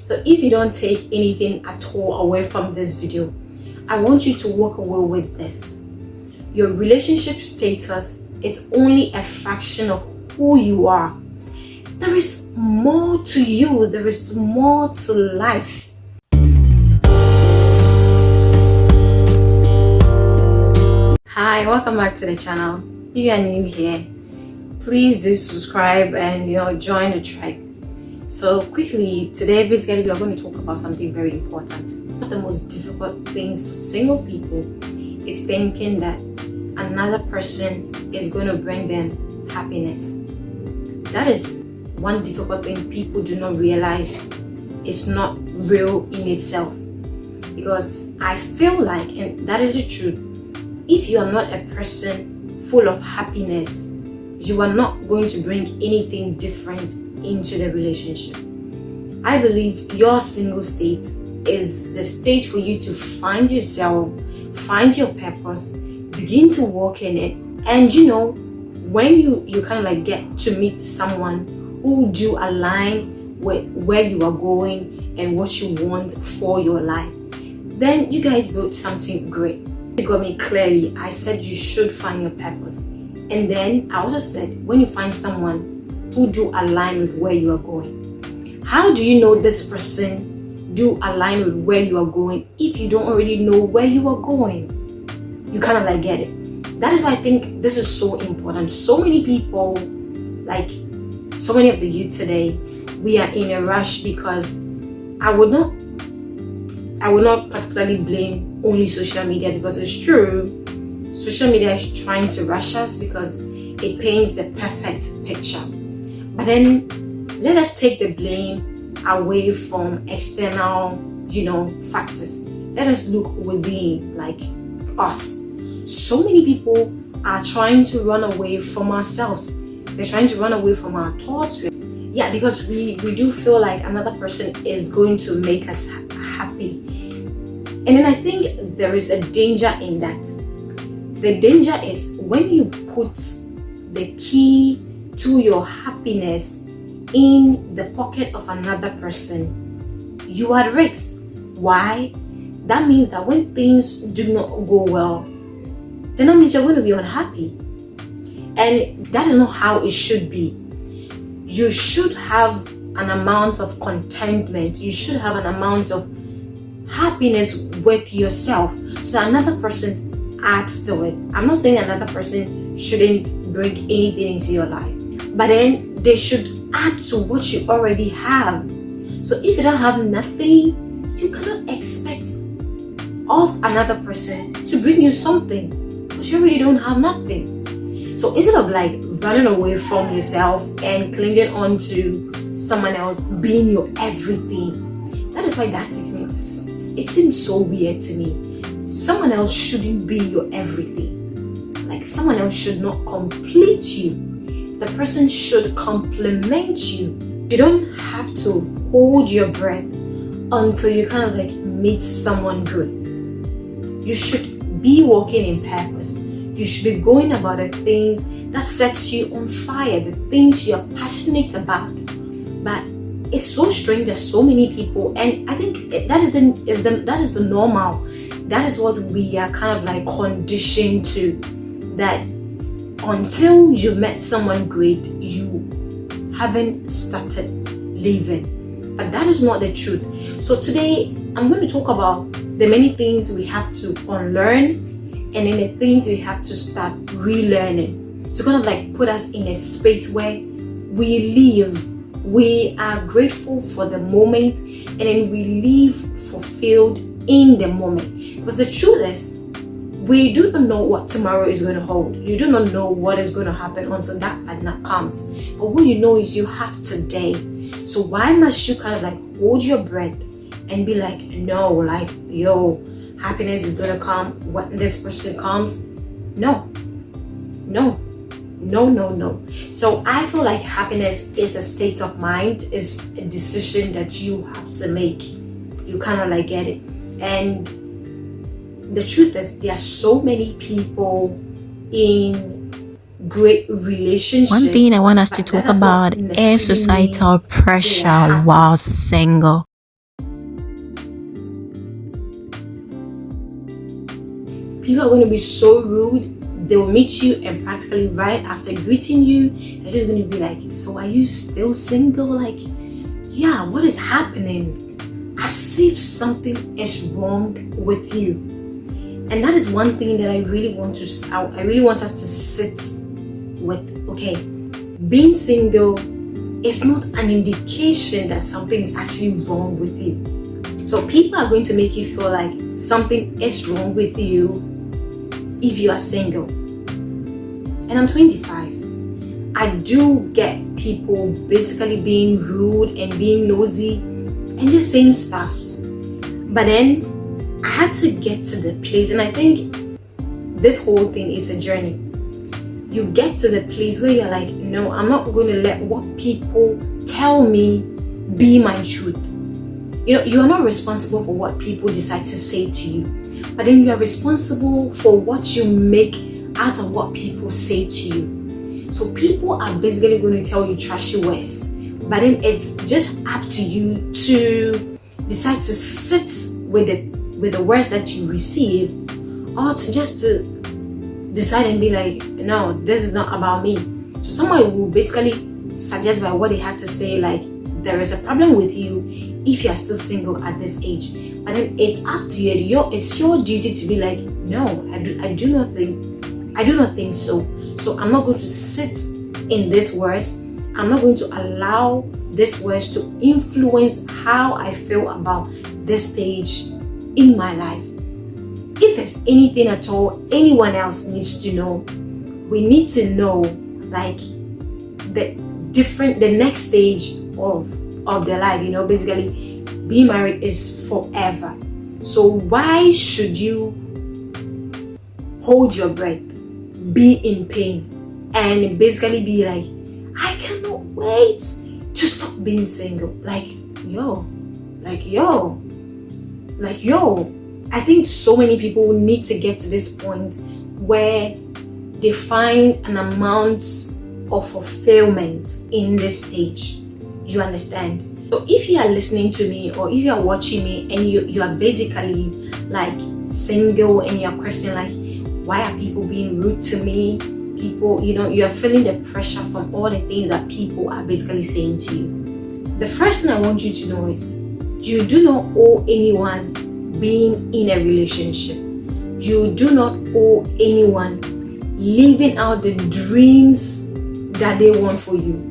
So if you don't take anything at all away from this video, I want you to walk away with this. Your relationship status is only a fraction of who you are. There is more to you. There is more to life. Hi, welcome back to the channel. If you are new here, please do subscribe and join the tribe. So quickly, today basically we are going to talk about something very important. One of the most difficult things for single people is thinking that another person is going to bring them happiness. That is one difficult thing people do not realize is not real in itself. Because I feel like, and that is the truth, if you are not a person full of happiness, you are not going to bring anything different into the relationship. I believe your single state is the state for you to find yourself, find your purpose, begin to walk in it. And when you kind of like get to meet someone who do align with where you are going and what you want for your life, then you guys built something great. You got me clearly. I said you should find your purpose. And then I also said when you find someone who do align with where you are going. How do you know this person do align with where you are going if you don't already know where you are going? You kind of like get it. That is why I think this is so important. So many people, like so many of the youth today, we are in a rush because I would not particularly blame only social media, because it's true. Social media is trying to rush us because it paints the perfect picture. But then let us take the blame away from external, factors. Let us look within, like us. So many people are trying to run away from ourselves. They're trying to run away from our thoughts. Yeah, because we do feel like another person is going to make us happy. And then I think there is a danger in that. The danger is when you put the key to your happiness in the pocket of another person, you are at risk. Why? That means that when things do not go well, then that means you're going to be unhappy. And that is not how it should be. You should have an amount of contentment. You should have an amount of happiness with yourself so that another person adds to it. I'm not saying another person shouldn't bring anything into your life, but then they should add to what you already have. So if you don't have nothing, you cannot expect of another person to bring you something because you already don't have nothing. So instead of like running away from yourself and clinging on to someone else being your everything, that is why that statement, it seems so weird to me. Someone else shouldn't be your everything. Like someone else should not complete you. The person should complement you. You don't have to hold your breath until you kind of like meet someone good. You should be walking in purpose. You should be going about the things that sets you on fire, the things you're passionate about. But it's so strange that so many people, and I think that is the normal. That is what we are kind of like conditioned to, that until you met someone great, you haven't started living. But that is not the truth. So today, I'm going to talk about the many things we have to unlearn and then the things we have to start relearning to kind of like put us in a space where we live. We are grateful for the moment and then we live fulfilled in the moment. Because the truth is, we do not know what tomorrow is going to hold. You do not know what is going to happen until that partner comes. But what you know is you have today. So why must you kind of like hold your breath and be like, no, like, happiness is going to come when this person comes? No. So I feel like happiness is a state of mind, is a decision that you have to make. You kind of like get it. And the truth is, there are so many people in great relationships. One thing I want us to talk about is societal pressure while single. People are going to be so rude. They will meet you, and practically right after greeting you, they're just going to be like, so are you still single? Like, yeah, what is happening? As if something is wrong with you. And that is one thing that I really want us to sit with. Okay, being single is not an indication that something is actually wrong with you. So people are going to make you feel like something is wrong with you if you are single. And I'm 25. I do get people basically being rude and being nosy and just saying stuff. But then I had to get to the place, and I think this whole thing is a journey. You get to the place where you're like, no, I'm not going to let what people tell me be my truth. You are not responsible for what people decide to say to you, but then you are responsible for what you make out of what people say to you. So people are basically going to tell you trashy words, but then it's just up to you to decide to sit with the words that you receive, or to just to decide and be like, no, this is not about me. So someone will basically suggest by what they had to say, like, there is a problem with you if you are still single at this age. But then it's up to you. It's your duty to be like, no, I do not think so. So I'm not going to sit in these words. I'm not going to allow these words to influence how I feel about this stage in my life. If there's anything at all anyone else needs to know, we need to know, like, the next stage of their life. Basically being married is forever. So why should you hold your breath, be in pain, and basically be like, I cannot wait to stop being single? Like yo. I think so many people need to get to this point where they find an amount of fulfillment in this stage. You understand? So if you are listening to me, or if you are watching me, and you are basically like single, and you're questioning like, why are people being rude to me? People, you are feeling the pressure from all the things that people are basically saying to you. The first thing I want you to know is, you do not owe anyone being in a relationship. You do not owe anyone living out the dreams that they want for you.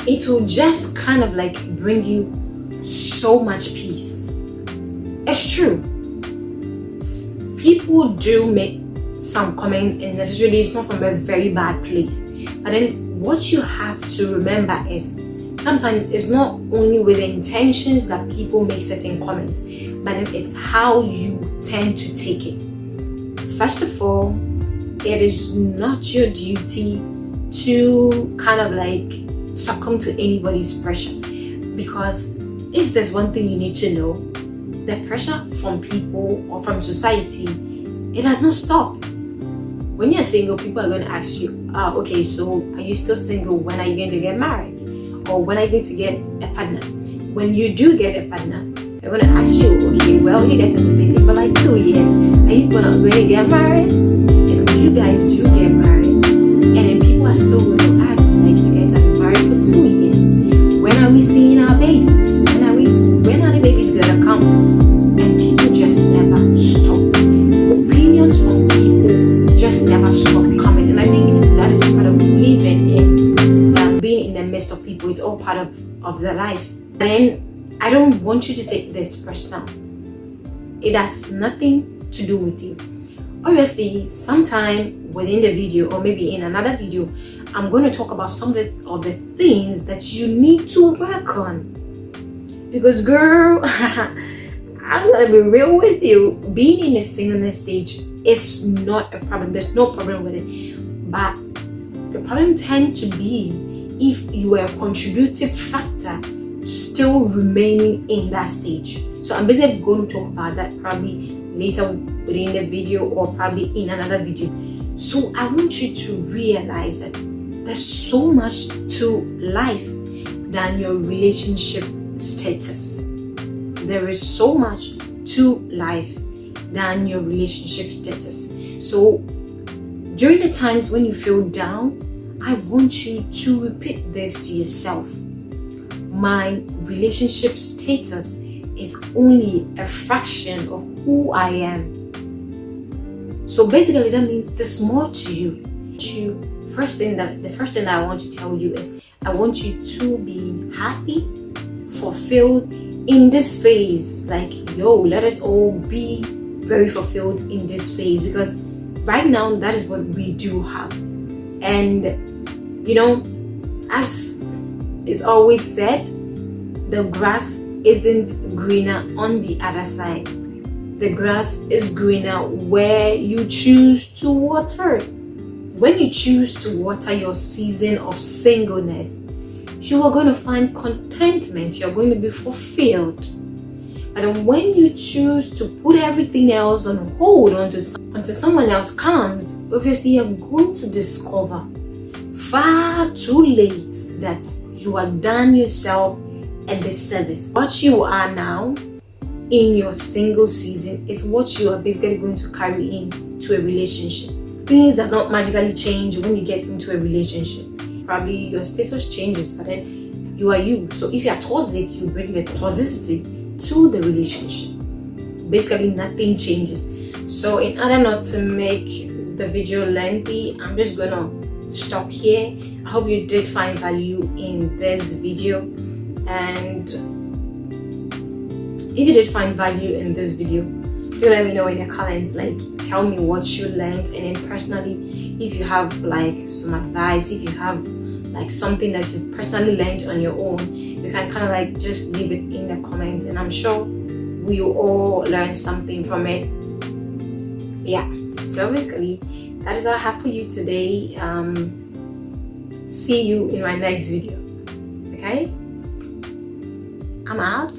It will just kind of like bring you so much peace. It's true. People do make some comments, and necessarily it's not from a very bad place. But then what you have to remember is, sometimes it's not only with the intentions that people make certain comments, but then it's how you tend to take it. First of all, it is not your duty to kind of like succumb to anybody's pressure, because if there's one thing you need to know, the pressure from people or from society, it does not stop. When you're single, people are going to ask you, okay, so are you still single? When are you going to get married? Or when are you going to get a partner? When you do get a partner, they're going to ask you, okay, well, you guys have been dating for like 2 years. Are you going to get married? And when you guys do get married, and then people are still going to ask, like, you guys have been married for 2 years. When are we seeing our babies? When are the babies going to come? And people just never stop. Opinions from people just never stop coming. And I think that is part of living in, being in the midst of people. It's all part of their life. And I don't want you to take this personal. It has nothing to do with you. Obviously, sometime within the video, or maybe in another video, I'm going to talk about some of the things that you need to work on. Because girl, I'm going to be real with you. Being in a singleness stage is not a problem. There's no problem with it. But the problem tends to be if you are a contributive factor to still remaining in that stage. So I'm basically going to talk about that probably later within the video, or probably in another video. So I want you to realize that there's so much to life than your relationship status. There is so much to life than your relationship status. So during the times when you feel down, I want you to repeat this to yourself. My relationship status is only a fraction of who I am. So basically that means there's more to you. The first thing that I want to tell you is I want you to be happy, fulfilled in this phase. Like, let us all be very fulfilled in this phase, because right now that is what we do have. And as is always said, the grass isn't greener on the other side. The grass is greener where you choose to water it. When you choose to water your season of singleness, you are going to find contentment. You're going to be fulfilled. But when you choose to put everything else on hold until someone else comes, obviously you're going to discover far too late that you have done yourself a disservice. What you are now in your single season is what you are basically going to carry into a relationship. Things that not magically change when you get into a relationship. Probably your status changes, but then you are you. So if you are toxic, you bring the toxicity to the relationship. Basically nothing changes. So in order not to make the video lengthy, I'm just gonna stop here. I hope you did find value in this video, and if you did find value in this video, do let me know in the comments. Like, tell me what you learned, and then personally, if you have like some advice, if you have like something that you've personally learned on your own, you can kind of like just leave it in the comments, and I'm sure we will all learn something from it. Yeah, so basically that is all I have for you today. See you in my next video. Okay, I'm out.